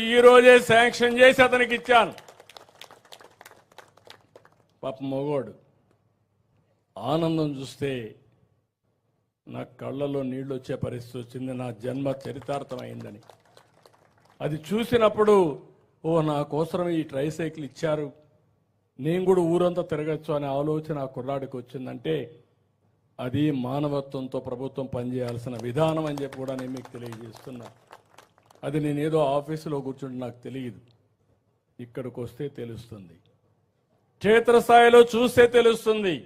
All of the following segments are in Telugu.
ఈ రోజే శాంక్షన్ చేసి అతనికి ఇచ్చాను. పాప మగోడు ఆనందం చూస్తే నా కళ్ళలో నీళ్ళు వచ్చే పరిస్థితి వచ్చింది. నా జన్మ చరితార్థమైందని అది చూసినప్పుడు నా కోసం ఈ ట్రైసైకిల్ ఇచ్చారు, నేను కూడా ఊరంతా తిరగచ్చు అనే ఆలోచన ఆ కుర్రాడికి వచ్చిందంటే అది మానవత్వంతో ప్రభుత్వం పనిచేయాల్సిన విధానం అని చెప్పి కూడా నేను మీకు తెలియజేస్తున్నా. అది నేనేదో ఆఫీసులో కూర్చుంటే నాకు తెలియదు, ఇక్కడికి వస్తే తెలుస్తుంది, క్షేత్రస్థాయిలో చూస్తే తెలుస్తుంది.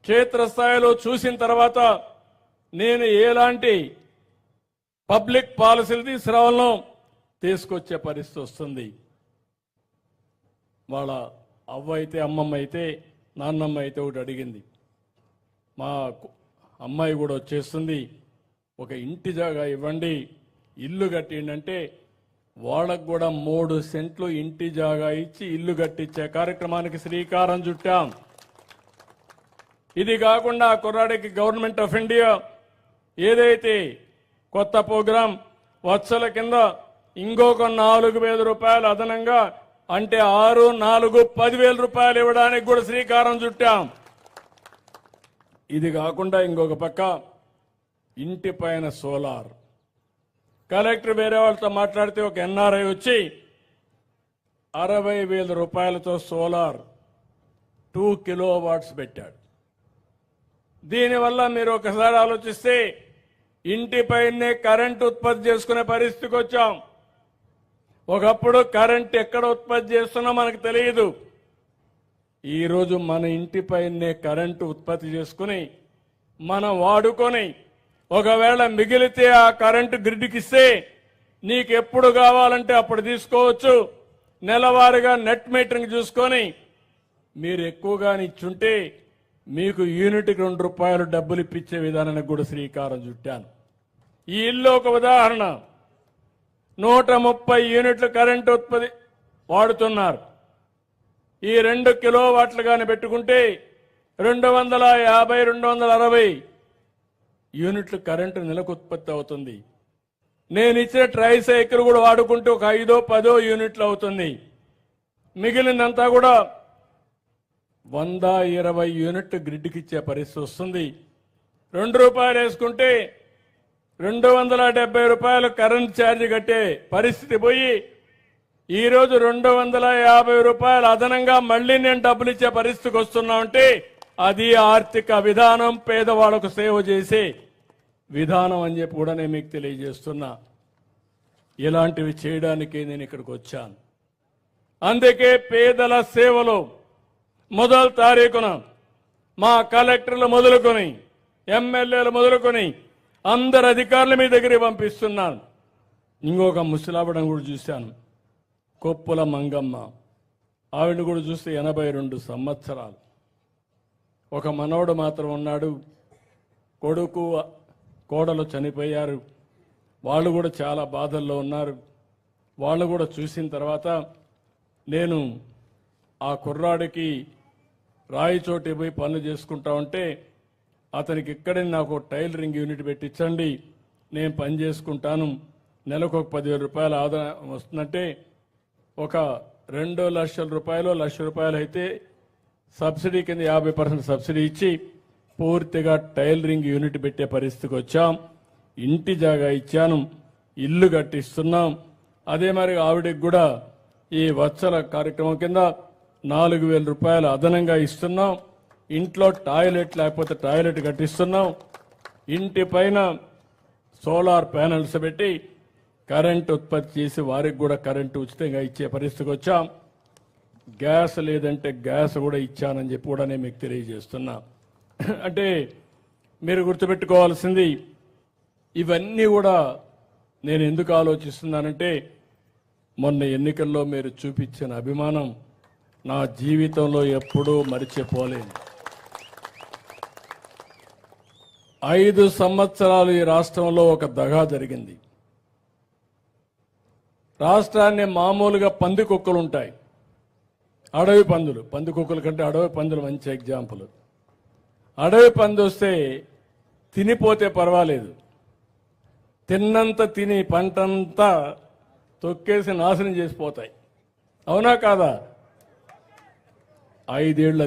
క్షేత్రస్థాయిలో చూసిన తర్వాత నేను ఎలాంటి పబ్లిక్ పాలసీలు తీసుకురావాలనో తీసుకొచ్చే పరిస్థితి వస్తుంది. వాళ్ళ అవ్వ అయితే అమ్మమ్మ అయితే నాన్నమ్మ అయితే ఒకటి అడిగింది, మా అమ్మాయి కూడా వచ్చేస్తుంది, ఒక ఇంటి జాగా ఇవ్వండి, ఇల్లు కట్టిండంటే వాళ్ళకు కూడా 3 సెంట్లు ఇంటి జాగా ఇచ్చి ఇల్లు కట్టించే కార్యక్రమానికి శ్రీకారం చుట్టాం. ఇది కాకుండా కుర్రాడికి గవర్నమెంట్ ఆఫ్ ఇండియా ఏదైతే కొత్త ప్రోగ్రాం వత్సల కింద ఇంకొక 4,000 రూపాయలు అదనంగా అంటే 6, 4, 10,000 రూపాయలు ఇవ్వడానికి కూడా శ్రీకారం చుట్టాం. ఇది కాకుండా ఇంకొక పక్క ఇంటి పైన సోలార్. కలెక్టర్ వేరే వాళ్ళతో మాట్లాడితే ఒక ఎన్ఆర్ఐ వచ్చి 60,000 రూపాయలతో సోలార్ 2 కిలోవాట్స్ పెట్టాడు. దీనివల్ల మీరు ఒకసారి ఆలోచిస్తే ఇంటిపైనే కరెంట్ ఉత్పత్తి చేసుకునే పరిస్థితికి వచ్చాం. ఒకప్పుడు కరెంట్ ఎక్కడ ఉత్పత్తి చేస్తున్నా మనకు తెలియదు. ఈరోజు మన ఇంటిపైనే కరెంటు ఉత్పత్తి చేసుకుని మనం వాడుకొని ఒకవేళ మిగిలితే ఆ కరెంటు గ్రిడ్కి ఇస్తే నీకు ఎప్పుడు కావాలంటే అప్పుడు తీసుకోవచ్చు. నెలవారీగా నెట్ మీటరింగ్ చూసుకొని మీరు ఎక్కువగా ఇచ్చుంటే మీకు యూనిట్కి 2 రూపాయలు డబ్బులు ఇప్పించే విధానానికి కూడా శ్రీకారం చుట్టాను. ఈ ఇల్లు ఒక ఉదాహరణ. 130 యూనిట్లు కరెంటు ఉత్పత్తి వాడుతున్నారు. ఈ 2 కిలోవాట్లు కానీ పెట్టుకుంటే 250, 260 యూనిట్లు కరెంటు నెలకు ఉత్పత్తి అవుతుంది. నేను ఇచ్చిన ట్రైసైకిల్ కూడా వాడుకుంటే ఒక 5, 10 యూనిట్లు అవుతుంది. మిగిలినంతా కూడా 120 యూనిట్లు గ్రిడ్కి ఇచ్చే పరిస్థితి వస్తుంది. 2 రూపాయలు వేసుకుంటే 270 రూపాయలు కరెంట్ ఛార్జ్ కట్టే పరిస్థితి పోయి ఈరోజు 250 రూపాయలు అదనంగా మళ్లీ నేను డబ్బులు ఇచ్చే పరిస్థితికి వస్తున్నామంటే అది ఆర్థిక విధానం, పేదవాళ్లకు సేవ చేసే విధానం అని చెప్పి కూడా నేను మీకు తెలియజేస్తున్నా. ఇలాంటివి చేయడానికి నేను ఇక్కడికి వచ్చాను. అందుకే పేదల సేవలో మొదటి తారీఖున మా కలెక్టర్లు మొదలుకొని ఎమ్మెల్యేలు మొదలుకొని అందరు అధికారుల మీ దగ్గరికి పంపిస్తున్నాను. ఇంకొక ముసలావిడను కూడా చూశాను, కొప్పుల మంగమ్మ. ఆవిడని కూడా చూస్తే 82 సంవత్సరాలు. ఒక మనవడు మాత్రం ఉన్నాడు, కొడుకు కోడలు చనిపోయారు. వాళ్ళు కూడా చాలా బాధల్లో ఉన్నారు. వాళ్ళు కూడా చూసిన తర్వాత నేను ఆ కుర్రాడికి రాయిచోటి పోయి పనులు చేసుకుంటా ఉంటే అతనికి ఇక్కడే నాకు టైలరింగ్ యూనిట్ పెట్టించండి, నేను పని చేసుకుంటాను, నెలకు ఒక 10,000 రూపాయలు ఆదాయం వస్తుందంటే ఒక 2 లక్షల రూపాయలు, 1,00,000 రూపాయలు అయితే సబ్సిడీ కింద 50% సబ్సిడీ ఇచ్చి పూర్తిగా టైలరింగ్ యూనిట్ పెట్టే పరిస్థితికి వచ్చాం. ఇంటి జాగా ఇచ్చాను, ఇల్లు కట్టిస్తున్నాం. అదే మరి ఆవిడకి కూడా ఈ వత్సల కార్యక్రమం కింద 4,000 రూపాయలు అదనంగా ఇస్తున్నాం. ఇంట్లో టాయిలెట్ లేకపోతే టాయిలెట్ కట్టిస్తున్నాం. ఇంటి పైన సోలార్ ప్యానెల్స్ పెట్టి కరెంట్ ఉత్పత్తి చేసి వారికి కూడా కరెంటు ఉచితంగా ఇచ్చే పరిస్థితికి వచ్చాం. గ్యాస్ లేదంటే గ్యాస్ కూడా ఇచ్చానని చెప్పి కూడా నేను మీకు తెలియజేస్తున్నా. అంటే మీరు గుర్తుపెట్టుకోవాల్సింది ఇవన్నీ కూడా నేను ఎందుకు ఆలోచిస్తున్నానంటే మొన్న ఎన్నికల్లో మీరు చూపించిన అభిమానం నా జీవితంలో ఎప్పుడూ మరిచిపోలేను. 5 సంవత్సరాలు ఈ రాష్ట్రంలో ఒక దగా జరిగింది. రాష్ట్రాన్ని మామూలుగా పందికొక్కులు ఉంటాయి, అడవి పందులు. పందికొక్కుల కంటే అడవి పందులు మంచి ఎగ్జాంపుల్. అడవి పంది వస్తే తినిపోతే పర్వాలేదు, తిన్నంత తిని పంటంతా తొక్కేసి నాశనం చేసిపోతాయి. అవునా కాదా? 5 ఏళ్ళు